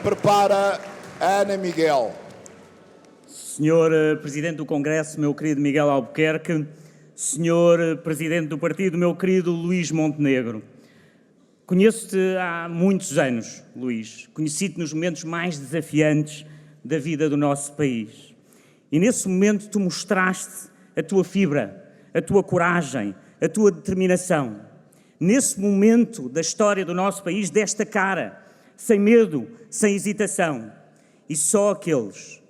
Prepara Ana Miguel. Senhor Presidente do Congresso, meu querido Miguel Albuquerque, Senhor Presidente do Partido, meu querido Luís Montenegro. Conheço-te há muitos anos, Luís. Conheci-te nos momentos mais desafiantes da vida do nosso país. E nesse momento tu mostraste a tua fibra, a tua coragem, a tua determinação. Nesse momento da história do nosso país, desta cara, sem medo, sem hesitação. E só aqueles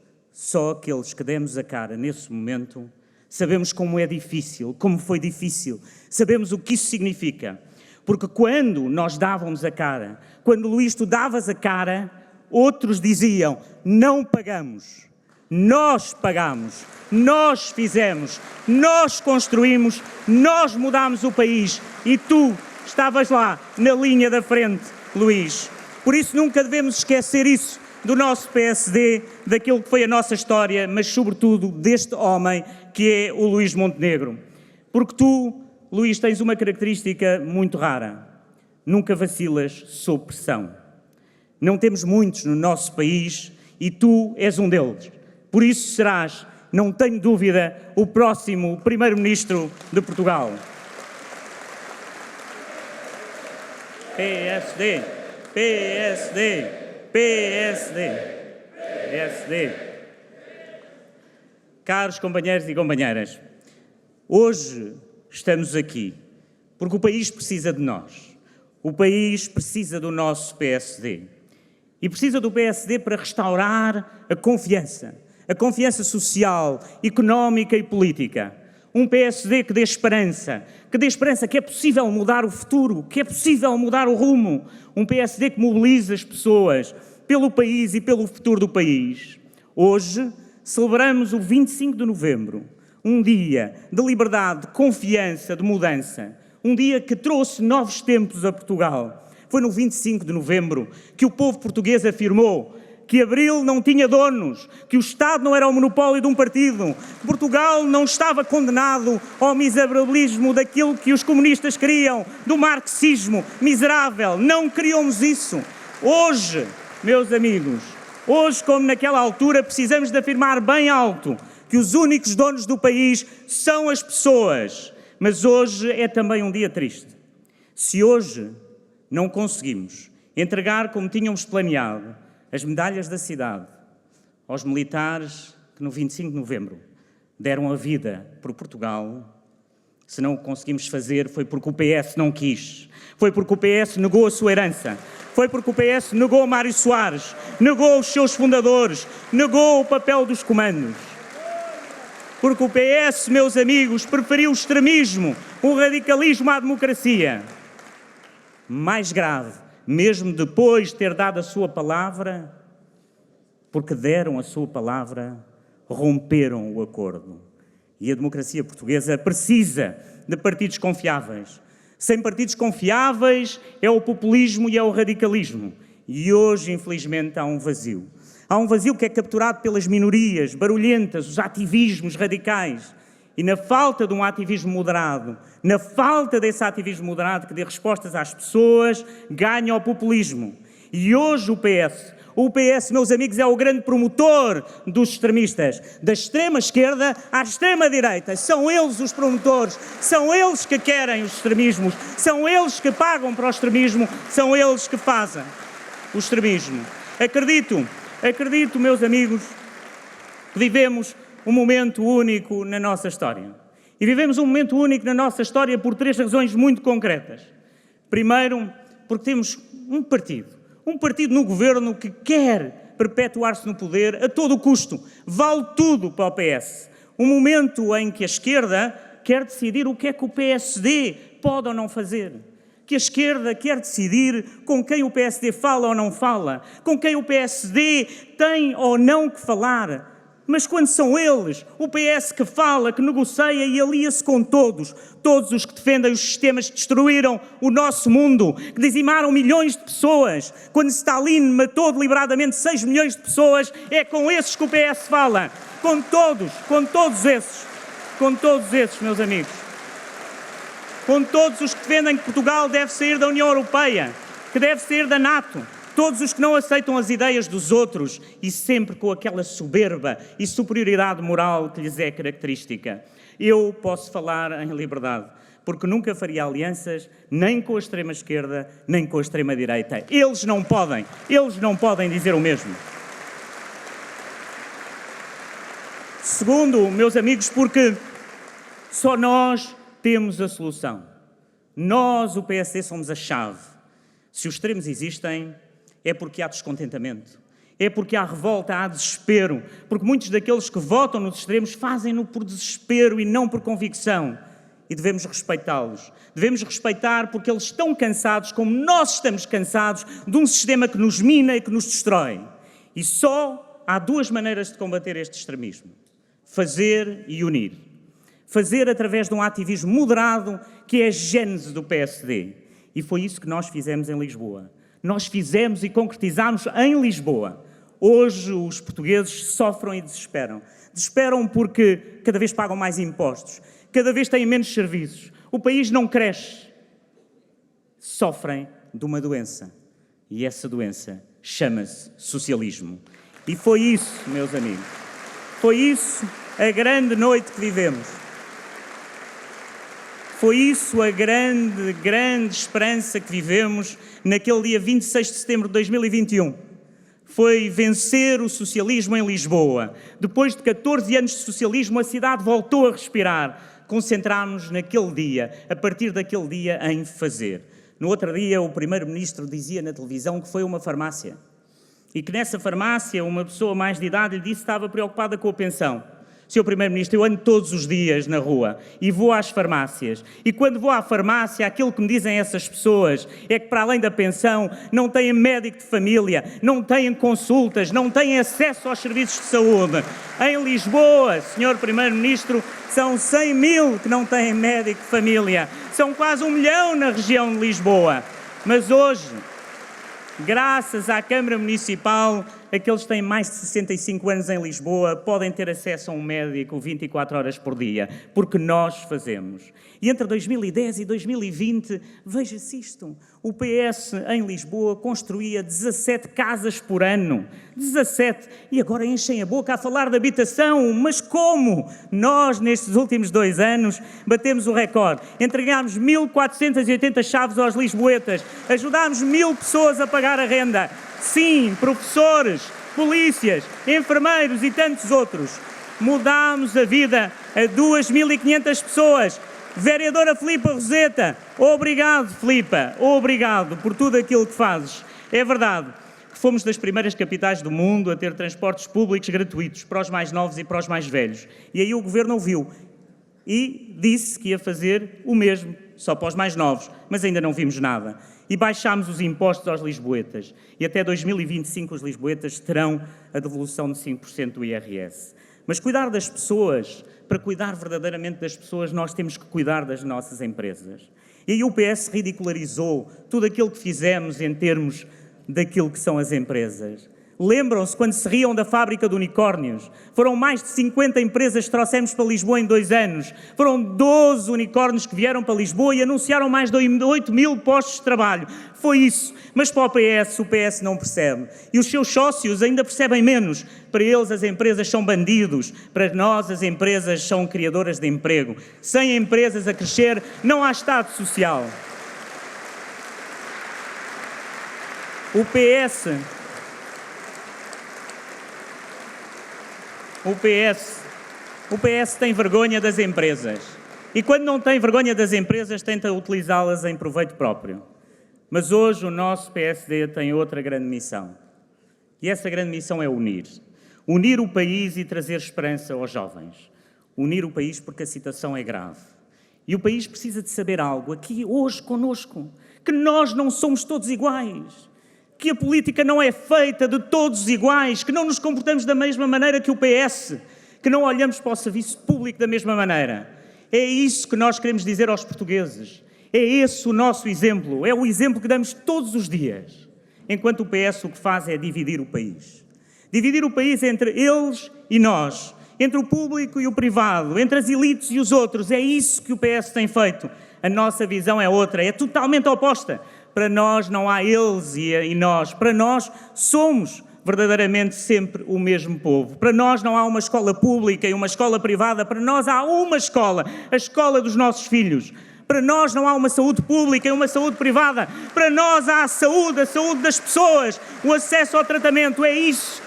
que demos a cara nesse momento, sabemos como é difícil, como foi difícil, sabemos o que isso significa. Porque quando nós dávamos a cara, quando, Luís, tu davas a cara, outros diziam, não pagamos, nós pagamos, nós fizemos, nós construímos, nós mudámos o país e tu estavas lá na linha da frente, Luís. Por isso nunca devemos esquecer isso do nosso PSD, daquilo que foi a nossa história, mas sobretudo deste homem que é o Luís Montenegro. Porque tu, Luís, tens uma característica muito rara. Nunca vacilas sob pressão. Não temos muitos no nosso país e tu és um deles. Por isso serás, não tenho dúvida, o próximo Primeiro-Ministro de Portugal. PSD, PSD, PSD, PSD. Caros companheiros e companheiras, hoje estamos aqui porque o país precisa de nós. O país precisa do nosso PSD. E precisa do PSD para restaurar a confiança social, económica e política. Um PSD que dê esperança que é possível mudar o futuro, que é possível mudar o rumo. Um PSD que mobiliza as pessoas pelo país e pelo futuro do país. Hoje celebramos o 25 de novembro, um dia de liberdade, de confiança, de mudança. Um dia que trouxe novos tempos a Portugal. Foi no 25 de novembro que o povo português afirmou que Abril não tinha donos, que o Estado não era o monopólio de um partido, que Portugal não estava condenado ao miserabilismo daquilo que os comunistas queriam, do marxismo miserável. Não queríamos isso. Hoje, meus amigos, hoje como naquela altura, precisamos de afirmar bem alto que os únicos donos do país são as pessoas. Mas hoje é também um dia triste. Se hoje não conseguimos entregar como tínhamos planeado as medalhas da cidade aos militares que no 25 de novembro deram a vida por Portugal, se não o conseguimos fazer foi porque o PS não quis, foi porque o PS negou a sua herança, foi porque o PS negou Mário Soares, negou os seus fundadores, negou o papel dos comandos. Porque o PS, meus amigos, preferiu o extremismo, o radicalismo à democracia. Mais grave, mesmo depois de ter dado a sua palavra, porque deram a sua palavra, romperam o acordo. E a democracia portuguesa precisa de partidos confiáveis. Sem partidos confiáveis é o populismo e é o radicalismo. E hoje, infelizmente, há um vazio. Há um vazio que é capturado pelas minorias barulhentas, os ativismos radicais. E na falta de um ativismo moderado, na falta desse ativismo moderado que dê respostas às pessoas, ganha o populismo. E hoje o PS, meus amigos, é o grande promotor dos extremistas. Da extrema-esquerda à extrema-direita. São eles os promotores, são eles que querem os extremismos, são eles que pagam para o extremismo, são eles que fazem o extremismo. Acredito, meus amigos, que vivemos um momento único na nossa história. E vivemos um momento único na nossa história por 3 razões muito concretas. Primeiro, porque temos um partido no governo que quer perpetuar-se no poder a todo o custo. Vale tudo para o PS. Um momento em que a esquerda quer decidir o que é que o PSD pode ou não fazer. Que a esquerda quer decidir com quem o PSD fala ou não fala, com quem o PSD tem ou não que falar. Mas quando são eles, o PS que fala, que negocia e alia-se com todos os que defendem os sistemas que destruíram o nosso mundo, que dizimaram milhões de pessoas, quando Stalin matou deliberadamente 6 milhões de pessoas, é com esses que o PS fala, com todos esses, meus amigos. Com todos os que defendem que Portugal deve sair da União Europeia, que deve sair da NATO, todos os que não aceitam as ideias dos outros e sempre com aquela soberba e superioridade moral que lhes é característica. Eu posso falar em liberdade, porque nunca faria alianças nem com a extrema-esquerda, nem com a extrema-direita. Eles não podem dizer o mesmo. Segundo, meus amigos, porque só nós temos a solução. Nós, o PSD, somos a chave. Se os extremos existem, é porque há descontentamento. É porque há revolta, há desespero. Porque muitos daqueles que votam nos extremos fazem-no por desespero e não por convicção. E devemos respeitá-los. Devemos respeitar porque eles estão cansados, como nós estamos cansados, de um sistema que nos mina e que nos destrói. E só há duas maneiras de combater este extremismo. Fazer e unir. Fazer através de um ativismo moderado, que é a gênese do PSD. E foi isso que nós fizemos em Lisboa. Nós fizemos e concretizámos em Lisboa. Hoje os portugueses sofrem e desesperam. Desesperam porque cada vez pagam mais impostos, cada vez têm menos serviços, o país não cresce. Sofrem de uma doença. E essa doença chama-se socialismo. E foi isso, meus amigos. Foi isso a grande noite que vivemos. Foi isso a grande esperança que vivemos naquele dia 26 de setembro de 2021. Foi vencer o socialismo em Lisboa. Depois de 14 anos de socialismo, a cidade voltou a respirar. Concentrámos-nos naquele dia, a partir daquele dia, em fazer. No outro dia, o primeiro-ministro dizia na televisão que foi a uma farmácia. E que nessa farmácia, uma pessoa mais de idade lhe disse que estava preocupada com a pensão. Sr. Primeiro-Ministro, eu ando todos os dias na rua e vou às farmácias. E quando vou à farmácia, aquilo que me dizem essas pessoas é que, para além da pensão, não têm médico de família, não têm consultas, não têm acesso aos serviços de saúde. Em Lisboa, Sr. Primeiro-Ministro, são 100 mil que não têm médico de família. São quase 1 milhão na região de Lisboa. Mas hoje, graças à Câmara Municipal, aqueles que têm mais de 65 anos em Lisboa podem ter acesso a um médico 24 horas por dia, porque nós fazemos. E entre 2010 e 2020, veja-se isto, o PS em Lisboa construía 17 casas por ano. 17! E agora enchem a boca a falar de habitação. Mas como? Nós, nestes últimos 2 anos, batemos o recorde. Entregámos 1.480 chaves aos lisboetas. Ajudámos 1.000 pessoas a pagar a renda. Sim, professores, polícias, enfermeiros e tantos outros. Mudámos a vida a 2.500 pessoas. Vereadora Filipa Roseta, obrigado, Filipa, obrigado por tudo aquilo que fazes. É verdade que fomos das primeiras capitais do mundo a ter transportes públicos gratuitos para os mais novos e para os mais velhos. E aí o Governo ouviu e disse que ia fazer o mesmo, só para os mais novos, mas ainda não vimos nada. E baixámos os impostos aos lisboetas. E até 2025 os lisboetas terão a devolução de 5% do IRS. Mas cuidar das pessoas, para cuidar verdadeiramente das pessoas, nós temos que cuidar das nossas empresas. E aí o PS ridicularizou tudo aquilo que fizemos em termos daquilo que são as empresas. Lembram-se quando se riam da fábrica de unicórnios? Foram mais de 50 empresas que trouxemos para Lisboa em 2 anos. Foram 12 unicórnios que vieram para Lisboa e anunciaram mais de 8.000 postos de trabalho. Foi isso. Mas para o PS não percebe. E os seus sócios ainda percebem menos. Para eles as empresas são bandidos. Para nós as empresas são criadoras de emprego. Sem empresas a crescer, não há Estado Social. O PS tem vergonha das empresas. E quando não tem vergonha das empresas, tenta utilizá-las em proveito próprio. Mas hoje o nosso PSD tem outra grande missão. E essa grande missão é unir. Unir o país e trazer esperança aos jovens. Unir o país porque a situação é grave. E o país precisa de saber algo, aqui hoje conosco, que nós não somos todos iguais. Que a política não é feita de todos iguais, que não nos comportamos da mesma maneira que o PS, que não olhamos para o serviço público da mesma maneira. É isso que nós queremos dizer aos portugueses. É esse o nosso exemplo, é o exemplo que damos todos os dias. Enquanto o PS o que faz é dividir o país. Dividir o país entre eles e nós, entre o público e o privado, entre as elites e os outros. É isso que o PS tem feito. A nossa visão é outra, é totalmente oposta. Para nós não há eles e nós. Para nós somos verdadeiramente sempre o mesmo povo. Para nós não há uma escola pública e uma escola privada. Para nós há uma escola, a escola dos nossos filhos. Para nós não há uma saúde pública e uma saúde privada. Para nós há a saúde das pessoas, o acesso ao tratamento, é isso.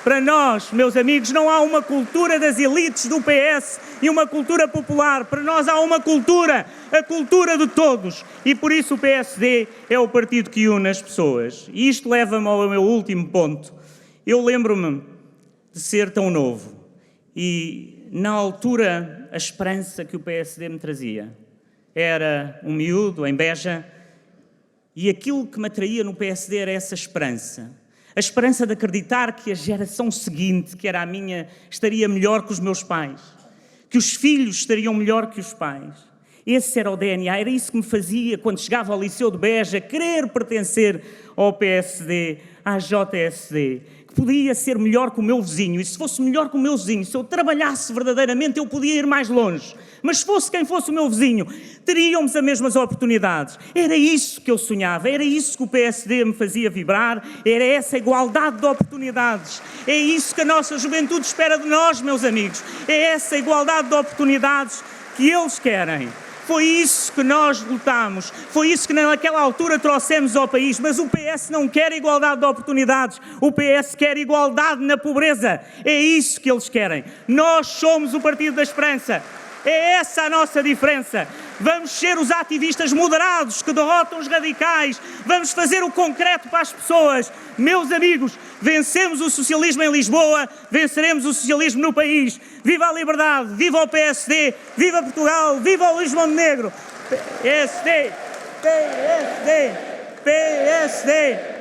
Para nós, meus amigos, não há uma cultura das elites do PS e uma cultura popular. Para nós há uma cultura, a cultura de todos. E por isso o PSD é o partido que une as pessoas. E isto leva-me ao meu último ponto. Eu lembro-me de ser tão novo e, na altura, a esperança que o PSD me trazia. Era um miúdo em Beja e aquilo que me atraía no PSD era essa esperança. A esperança de acreditar que a geração seguinte, que era a minha, estaria melhor que os meus pais. Que os filhos estariam melhor que os pais. Esse era o DNA, era isso que me fazia, quando chegava ao Liceu de Beja, querer pertencer ao PSD, à JSD. Que podia ser melhor que o meu vizinho. E se fosse melhor que o meu vizinho, se eu trabalhasse verdadeiramente, eu podia ir mais longe. Mas se fosse quem fosse o meu vizinho, teríamos as mesmas oportunidades. Era isso que eu sonhava, era isso que o PSD me fazia vibrar, era essa igualdade de oportunidades. É isso que a nossa juventude espera de nós, meus amigos. É essa igualdade de oportunidades que eles querem. Foi isso que nós lutámos, foi isso que naquela altura trouxemos ao país, mas o PS não quer igualdade de oportunidades, o PS quer igualdade na pobreza, é isso que eles querem. Nós somos o Partido da Esperança, é essa a nossa diferença. Vamos ser os ativistas moderados que derrotam os radicais, vamos fazer o concreto para as pessoas. Meus amigos, vencemos o socialismo em Lisboa, venceremos o socialismo no país. Viva a liberdade, viva o PSD, viva Portugal, viva o Luís Montenegro. PSD, PSD, PSD.